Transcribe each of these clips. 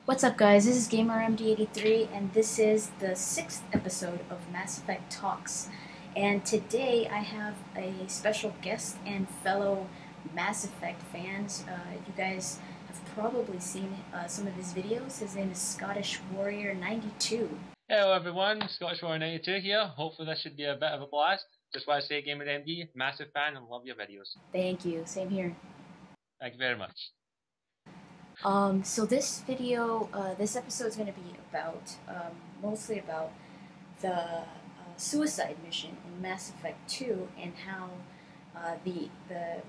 What's up, guys? This is GamerMD83, and this is the 6th episode of Mass Effect Talks. And today I have a special guest and fellow Mass Effect fans. You guys have probably seen some of his videos. His name is Scottish Warrior 92. Hello everyone, Scottish Warrior 92 here. Hopefully this should be a bit of a blast. Just want to say, GamerMD, massive fan and love your videos. Thank you. Same here. Thank you very much. So this video, this episode is going to be about, mostly about the suicide mission in Mass Effect 2 and how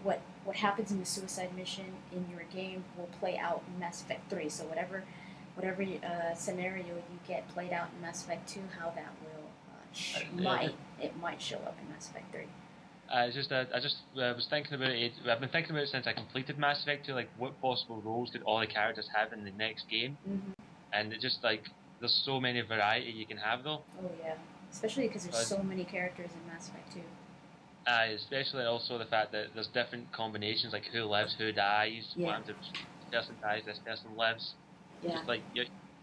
what happens in the suicide mission in your game will play out in Mass Effect 3. So whatever scenario you get played out in Mass Effect 2, how that will might show up in Mass Effect 3. I just was thinking about it. I've been thinking about it since I completed Mass Effect 2. Like, what possible roles could all the characters have in the next game? Mm-hmm. And it just like there's so many variety you can have though. Oh yeah, especially because there's so many characters in Mass Effect 2. Especially also the fact that there's different combinations, like who lives, who dies. Yeah. What happens if this person dies, this person lives. Yeah. Just like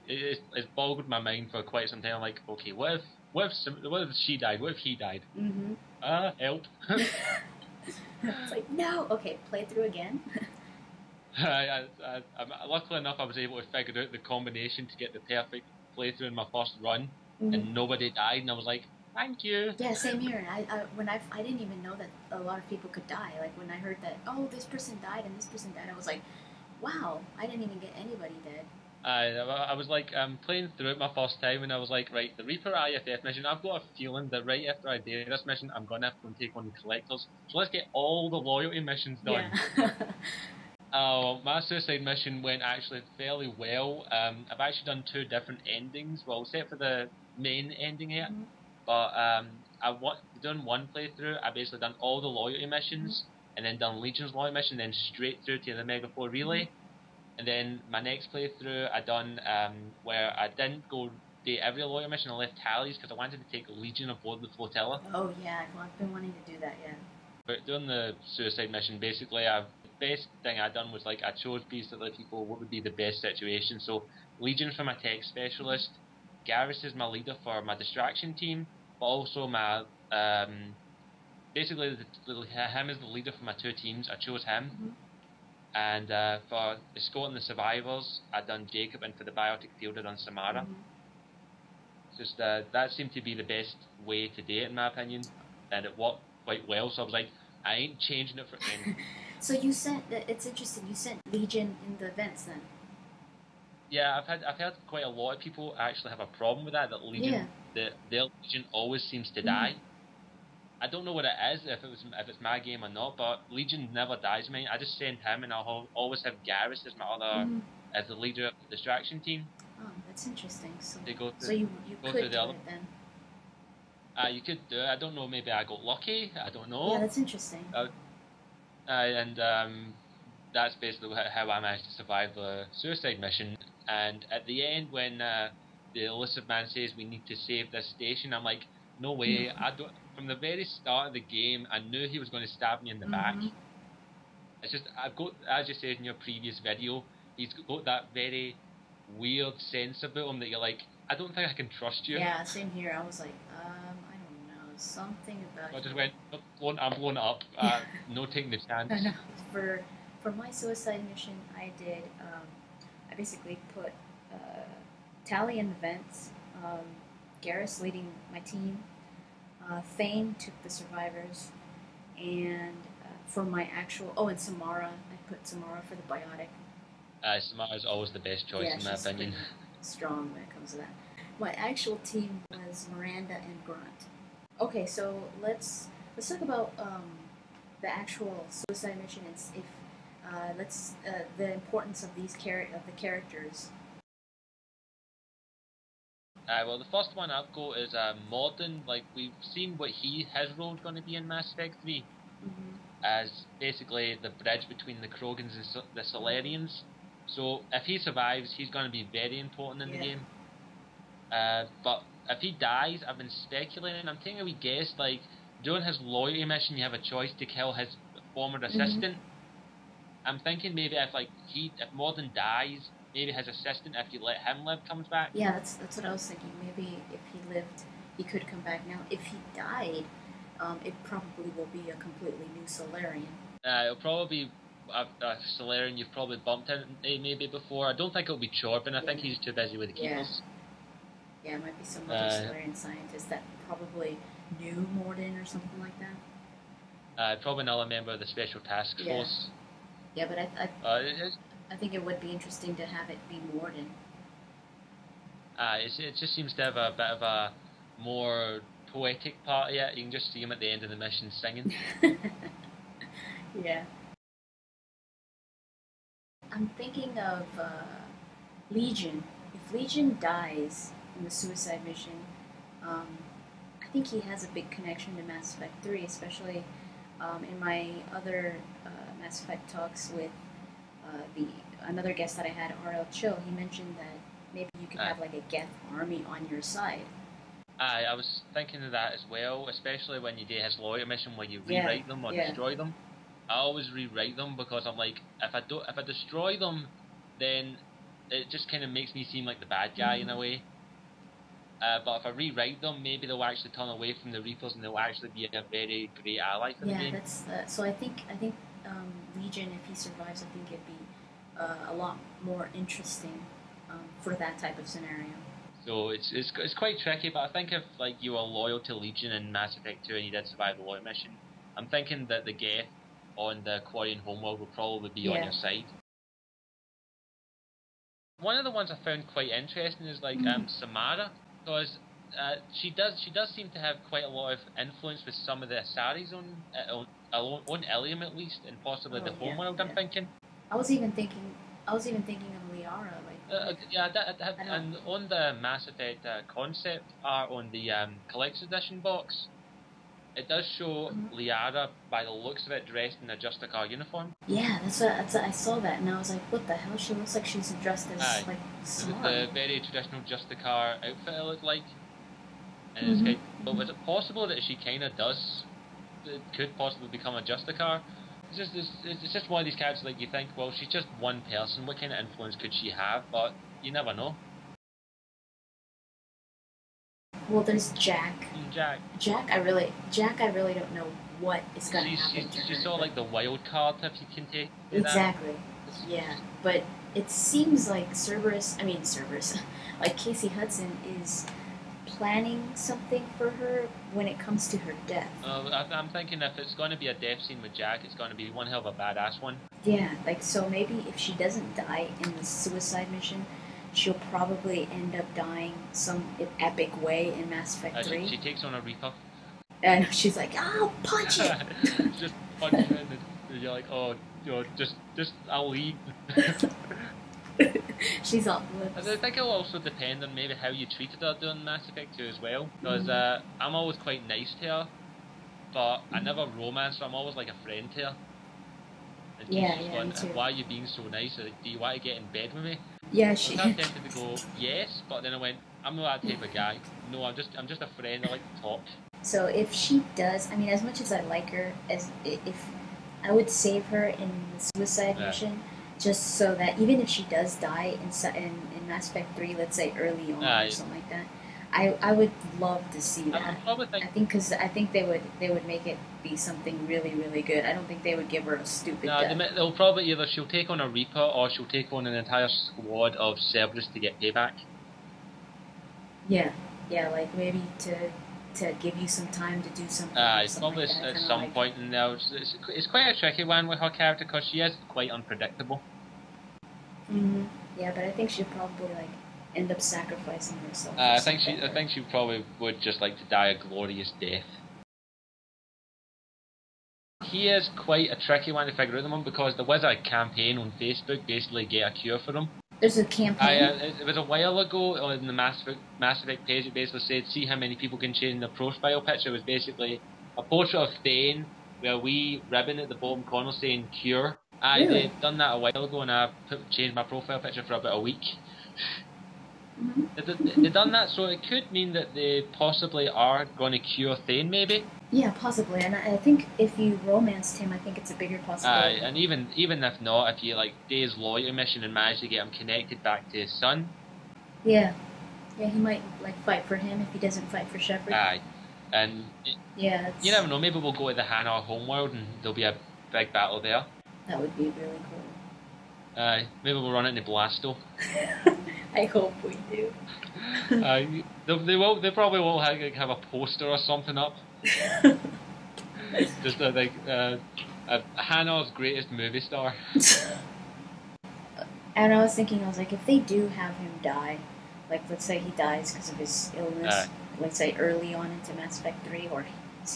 it's boggled my mind for quite some time. I'm like, okay, what if she died? What if he died? Mm-hmm. Help. It's like, no. Okay, play through again. I'm luckily enough, I was able to figure out the combination to get the perfect playthrough in my first run, Mm-hmm. and nobody died, and I was like, thank you. Yeah, same here. And I didn't even know that a lot of people could die. Like when I heard that, oh, this person died and this person died, I was like, wow, I didn't even get anybody dead. I was like, playing through it my first time, and I was like, right, the Reaper IFF mission, I've got a feeling that right after I do this mission, I'm going to have to go and take on the collectors. So let's get all the loyalty missions done. Yeah. My suicide mission went actually fairly well. I've actually done 2 different endings, well, except for the main ending yet. Mm-hmm. But done one playthrough, I basically done all the loyalty missions, and then done Legion's loyalty mission, then straight through to the Mega 4 Relay. And then my next playthrough I done where I didn't go do every loyalty mission, I left tallies because I wanted to take Legion aboard the flotilla. Oh yeah, I've been wanting to do that, yeah. But doing the suicide mission, basically the best thing I done was like I chose basically people what would be the best situation. So Legion for my tech specialist, Garrus is my leader for my distraction team, but also my basically him as the leader for my 2 teams. I chose him. Mm-hmm. And for escorting the survivors, I done Jacob, and for the biotic field, I done Samara. Mm-hmm. Just that seemed to be the best way to do it, in my opinion, and it worked quite well. So I was like, I ain't changing it for anything. So you sent. It's interesting. You sent Legion in the events then. Yeah, I've heard quite a lot of people actually have a problem with that. That Legion, their Legion always seems to die. I don't know what it is, if it's my game or not, but Legion never dies mine. I just send him, and I'll always have Garrus as my other, as the leader of the distraction team. Oh, that's interesting. So, they go so you could do it then. You could do it. I don't know, maybe I got lucky. I don't know. Yeah, that's interesting. And that's basically how I managed to survive the suicide mission. And at the end, when the elusive man says we need to save this station, I'm like, no way. I don't. From the very start of the game, I knew he was going to stab me in the back. It's just, I've got, as you said in your previous video, he's got that very weird sense about him that you're like, I don't think I can trust you. Yeah, same here. I was like, I don't know, something about. I just went, I'm blowing up. No taking the chance. No. For my suicide mission, I did. I basically put Tally in the vents. Garrus leading my team. Thane took the survivors, and for my actual and Samara, I put Samara for the biotic. Samara's always the best choice in my opinion. Strong when it comes to that. My actual team was Miranda and Grunt. Okay, so let's talk about the actual suicide mission and the importance of the characters. Well, the first one I've got is Morton. Like, we've seen what his role is going to be in Mass Effect 3. As basically the bridge between the Krogans and the Solarians. So if he survives, he's going to be very important in the game. But if he dies, I've been speculating, I'm taking a wee guess, like, during his loyalty mission, you have a choice to kill his former assistant. I'm thinking maybe if Morton dies, maybe his assistant, if you let him live, comes back. Yeah, that's what I was thinking. Maybe if he lived, he could come back. Now, if he died, it probably will be a completely new Solarian. It'll probably be a Solarian you've probably bumped into maybe before. I don't think it'll be Chorbin. I think he's too busy with the Keepers. Yeah, it might be some other Solarian scientist that probably knew Morton or something like that. Probably another member of the Special Task Force. Yeah, but I think it would be interesting to have it be Morton. It just seems to have a bit of a more poetic part. Yeah, you can just see him at the end of the mission singing. Yeah. I'm thinking of Legion. If Legion dies in the suicide mission, I think he has a big connection to Mass Effect 3, especially in my other Mass Effect talks with another guest that I had, R.L. Chill. He mentioned that maybe you could have like a Geth army on your side. I was thinking of that as well, especially when you do his lawyer mission where you rewrite them or destroy them. I always rewrite them because I'm like, if I destroy them, then it just kind of makes me seem like the bad guy in a way. But if I rewrite them, maybe they'll actually turn away from the Reapers and they'll actually be a very great ally for the game. Yeah, so I think Legion, if he survives, I think it'd be a lot more interesting for that type of scenario. So it's quite tricky, but I think if like you are loyal to Legion in Mass Effect 2 and you did survive the lawyer mission, I'm thinking that the Geth on the Quarian homeworld will probably be on your side. One of the ones I found quite interesting is like Samara, because she does seem to have quite a lot of influence with some of the Asaris on Ilium at least, and possibly the homeworld. I'm thinking. I was even thinking of Liara. And on the Mass Effect concept art on the collector's edition box, it does show Liara, by the looks of it, dressed in a Justicar uniform. Yeah, that's I saw that and I was like, what the hell? She looks like she's dressed as like Samara. The very traditional Justicar outfit it looked like. And but was it possible that she kind of could possibly become a Justicar? It's just one of these characters like you think, well, she's just one person. What kind of influence could she have? But you never know. Well, there's Jack. Jack, I really don't know what is going to happen to her. She's sort of like the wild card, if you can take exactly. Yeah, but it seems like Cerberus, like Casey Hudson is planning something for her when it comes to her death. I'm thinking if it's going to be a death scene with Jack, it's going to be one hell of a badass one. Yeah, like so maybe if she doesn't die in the suicide mission, she'll probably end up dying some epic way in Mass Effect 3. She takes on a Reaper. And she's like, "Oh, punch it!" Just punch it, and you're like, "Oh, just I'll leave." She's all. I think it'll also depend on maybe how you treated her during Mass Effect 2 as well. Because I'm always quite nice to her, but I never romance her. I'm always like a friend to her. And me too. Why are you being so nice? Do you want to get in bed with me? Yeah, I was tempted to go yes, but then I went, I'm not that type of guy. No, I'm just a friend. I like to talk. So if she does, as much as I like her, if I would save her in the suicide mission, just so that even if she does die in Mass Effect 3, let's say early on or something like that, I would love to see that. I think they would make it be something really, really good. I don't think they would give her a stupid death. They'll probably either she'll take on a Reaper or she'll take on an entire squad of Cerberus to get payback. Yeah, like maybe to give you some time to do something. It's probably like at some point in there. It's quite a tricky one with her character because she is quite unpredictable. Yeah, but I think she'll probably like end up sacrificing herself. I think she probably would just like to die a glorious death. He is quite a tricky one to figure out them because there was a campaign on Facebook, basically get a cure for him. There's a campaign? It was a while ago on the Mass Effect page. It basically said, see how many people can change the profile picture. It was basically a portrait of Thane with a wee ribbon at the bottom corner saying cure. Really? They'd done that a while ago and I changed my profile picture for about a week. They've done that, so it could mean that they possibly are going to cure Thane, maybe. Yeah, possibly. And I think if you romanced him, I think it's a bigger possibility. And even if not, if you like do his loyalty mission and manage to get him connected back to his son, Yeah, yeah, he might like fight for him if he doesn't fight for Shepard. aye, and Yeah, you it's never know. Maybe we'll go to the Hannah homeworld and there'll be a big battle there. that would be really cool. Maybe we'll run into Blasto. I hope we do. They probably won't have a poster or something up. Just Hannah's greatest movie star. And I was thinking, I was like, if they do have him die, like let's say he dies because of his illness, let's say early on into Mass Effect 3, or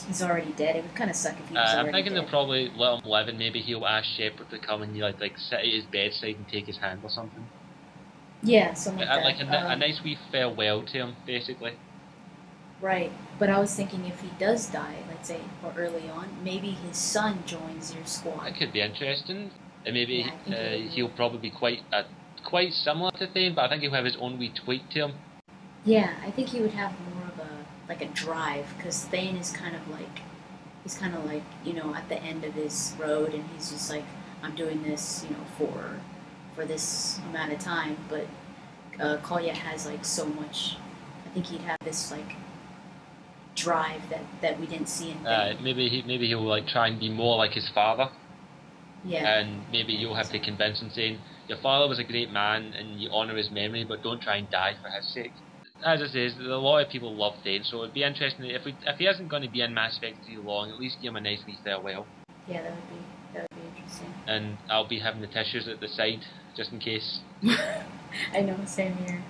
he's already dead, it would kind of suck if he was I'm already thinking they'll dead. probably let him live, and maybe he'll ask Shepard to come and like sit at his bedside and take his hand or something. Yeah, something like Like that. a nice wee farewell to him, basically. Right. But I was thinking if he does die, let's say, or early on, maybe his son joins your squad. That could be interesting. And Yeah, maybe I think it would he'll probably be quite similar to Thane, but I think he'll have his own wee tweak to him. Yeah, I think he would have more of a like a drive because Thane is kind of like he's kind of like at the end of his road and he's just like I'm doing this for this amount of time, but Kolya has like so much. I think he'd have this like drive that we didn't see in Thane. Maybe he'll like try and be more like his father, Yeah, and maybe you'll have to convince him saying your father was a great man and you honor his memory, but don't try and die for his sake. As I say, a lot of people love Thane, so it'd be interesting if he isn't going to be in Mass Effect too long, at least give him a nice wee farewell. yeah, that would be interesting. And I'll be having the tissues at the side just in case. I know, same here.